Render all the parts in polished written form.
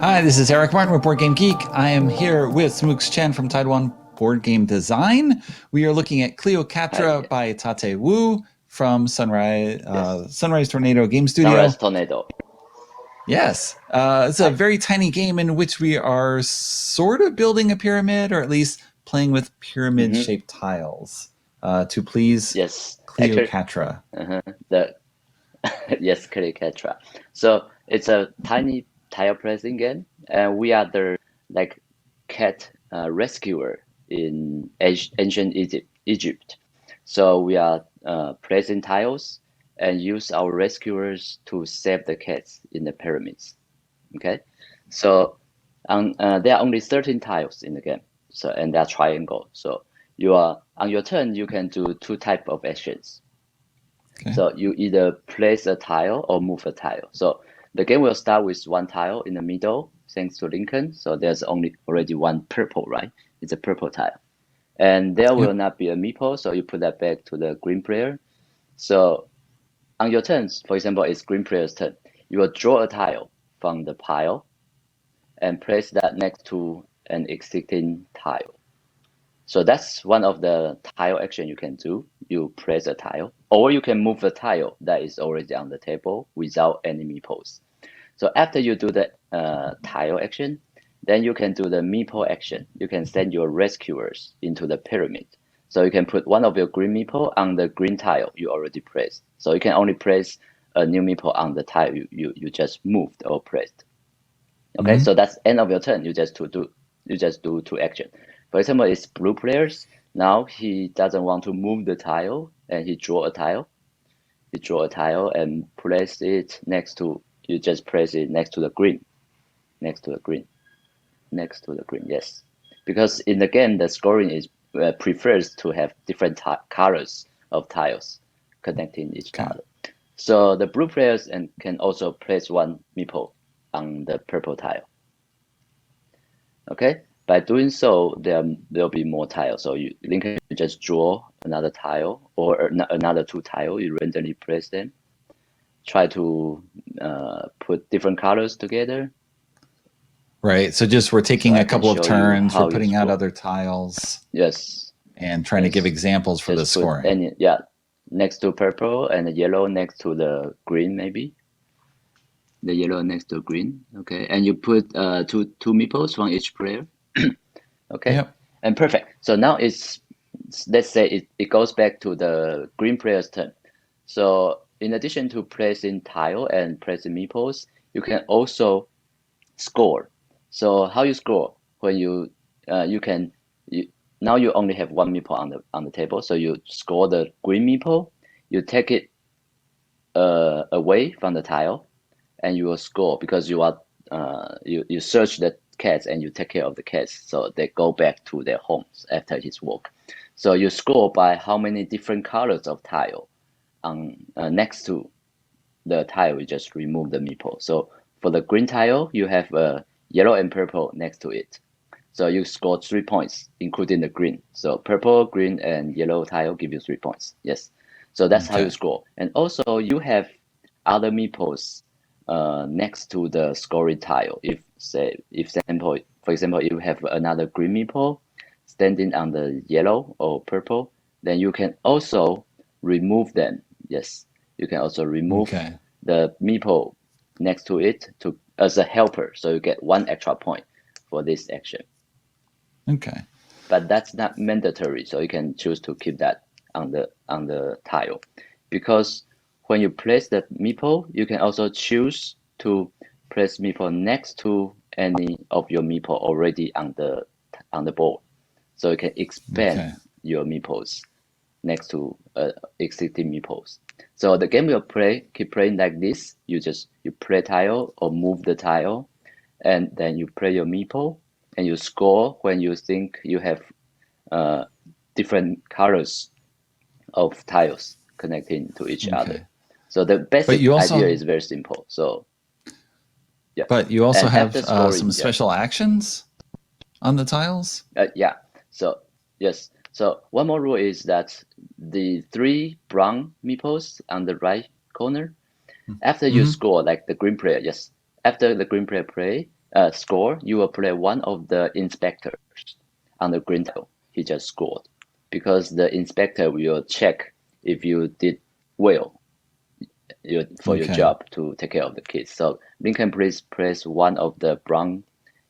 Hi, this is Eric Martin with Board Game Geek. I am here with Smooks Chen from Taiwan Board Game Design. We are looking at Cleocatra by Tate Wu from Sunrise Tornado Game Studio. Sunrise Tornado. Yes. It's a very tiny game in which we are sort of building a pyramid, or at least playing with pyramid-shaped tiles to please Cleocatra. Yes, Cleocatra. So it's a tiny tile placing game, and we are the cat rescuer in ancient Egypt. So we are placing tiles and use our rescuers to save the cats in the pyramids. Okay, so there are only 13 tiles in the game. So and they're triangle. So you are on your turn, you can do two type of actions. Okay. So you either place a tile or move a tile. So the game will start with one tile in the middle, thanks to Lincoln. So there's already one purple, right? It's a purple tile. And there will not be a meeple, so you put that back to the green player. So on your turns, for example, it's green player's turn. You will draw a tile from the pile and place that next to an existing tile. So that's one of the tile action you can do. You place a tile, or you can move a tile that is already on the table without any meeples. So after you do the tile action, then you can do the meeple action. You can send your rescuers into the pyramid. So you can put one of your green meeple on the green tile you already placed. So you can only place a new meeple on the tile you just moved or placed. Okay, so that's end of your turn. You just do two action. For example, it's blue players. Now he doesn't want to move the tile, and he draw a tile. He draw a tile and place it next to. You just place it next to the green, next to the green, next to the green. Yes, because in the game the scoring is prefers to have different colors of tiles connecting each other. So the blue players can also place one meeple on the purple tile. Okay, by doing so, there'll be more tiles. So Lincoln just draw another tile or another two tile. You randomly place them. Try to put different colors together. Right. So just we're taking a couple of turns, we're putting out other tiles. Yes. And trying to give examples for the scoring. Next to purple and the yellow next to the green, maybe. The yellow next to green. Okay. And you put two meeples from each player. Okay. Yep. And perfect. So now let's say it goes back to the green player's turn. So in addition to placing tile and placing meeples, you can also score. So how you score when now you only have one meeple on the table. So you score the green meeple, you take it away from the tile, and you will score because you are you search the cats and you take care of the cats, so they go back to their homes after his walk. So you score by how many different colors of tile on next to the tile you just remove the meeple. So for the green tile, you have yellow and purple next to it. So you score 3 points, including the green. So purple, green, and yellow tile give you 3 points. Yes. So that's how you score. And also you have other meeples next to the scoring tile. For example, if you have another green meeple standing on the yellow or purple, then you can also remove them. Yes, you can also remove the meeple next to it as a helper, so you get 1 extra point for this action. Okay. But that's not mandatory, so you can choose to keep that on the tile, because when you place the meeple, you can also choose to place meeple next to any of your meeple already on the board, so you can expand your meeples next to existing meeples. So the game will keep playing like this. You play tile or move the tile, and then you play your meeple, and you score when you think you have different colors of tiles connecting to each other. So the basic idea is very simple. So yeah. But you also have some special actions on the tiles? Yeah. So yes. So one more rule is that the 3 brown meeples on the right corner, after you score, like the green player, yes, after the green player play, score, you will play one of the inspectors on the green tile. He just scored because the inspector will check if you did well for your job to take care of the kids. So Lincoln, please place one of the brown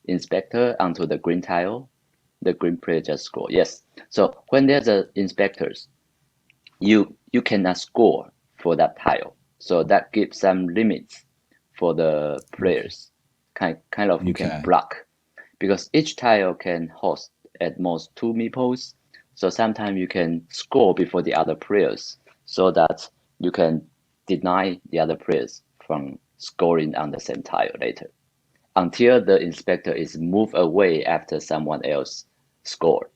inspector onto the green tile. The green player just score. Yes. So when there's a inspectors, you cannot score for that tile. So that gives some limits for the players. Kind of you can block because each tile can host at most 2 meeples. So sometimes you can score before the other players so that you can deny the other players from scoring on the same tile later until the inspector is moved away after someone else scored.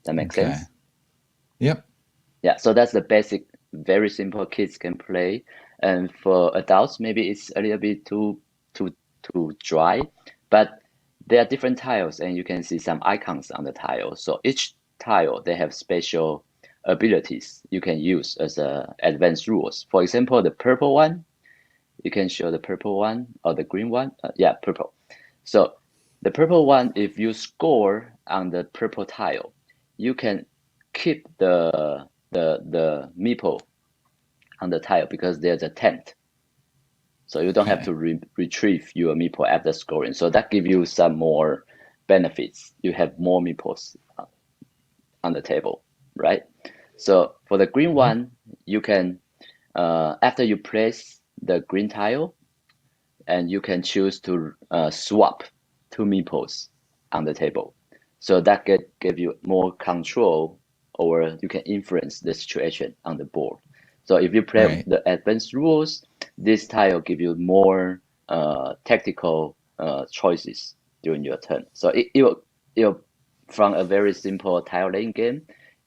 That makes sense? Yep. Yeah, so that's the basic, very simple kids can play. And for adults, maybe it's a little bit too dry, but there are different tiles and you can see some icons on the tile. So each tile, they have special abilities you can use as advanced rules. For example, the purple one, you can show the purple one or the green one. Yeah, purple. So the purple one, if you score on the purple tile, you can keep the meeple on the tile because there's a tent. So you don't have to retrieve your meeple after scoring. So that gives you some more benefits. You have more meeples on the table, right? So for the green one, you can, after you place the green tile, and you can choose to swap 2 meeples on the table. So that give you more control, or you can influence the situation on the board. So if you play the advanced rules, this tile give you more tactical choices during your turn. So it from a very simple tile laying game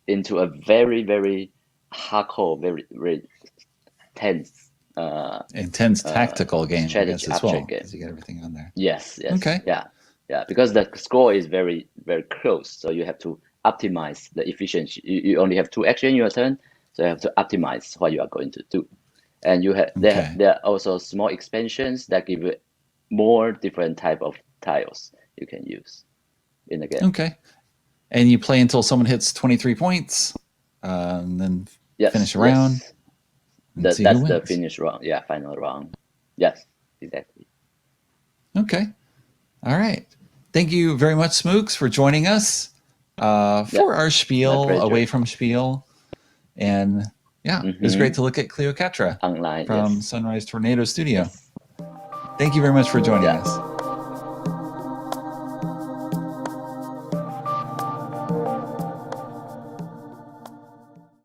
into a very, very hardcore, very, very tense, intense tactical game, strategy as well, game. because you get everything on there. Yes. Okay. Yeah, because the score is very, very close, so you have to optimize the efficiency. You only have 2 actions in your turn, so you have to optimize what you are going to do. And you have there are also small expansions that give you more different type of tiles you can use in the game. Okay. And you play until someone hits 23 points, and then finish a round. That's the finish round. Yeah, final round. Yes, exactly. Okay. All right. Thank you very much, Smooks, for joining us for our spiel away from spiel. And it was great to look at Cleocatra online from Sunrise Tornado Studio. Thank you very much for joining us.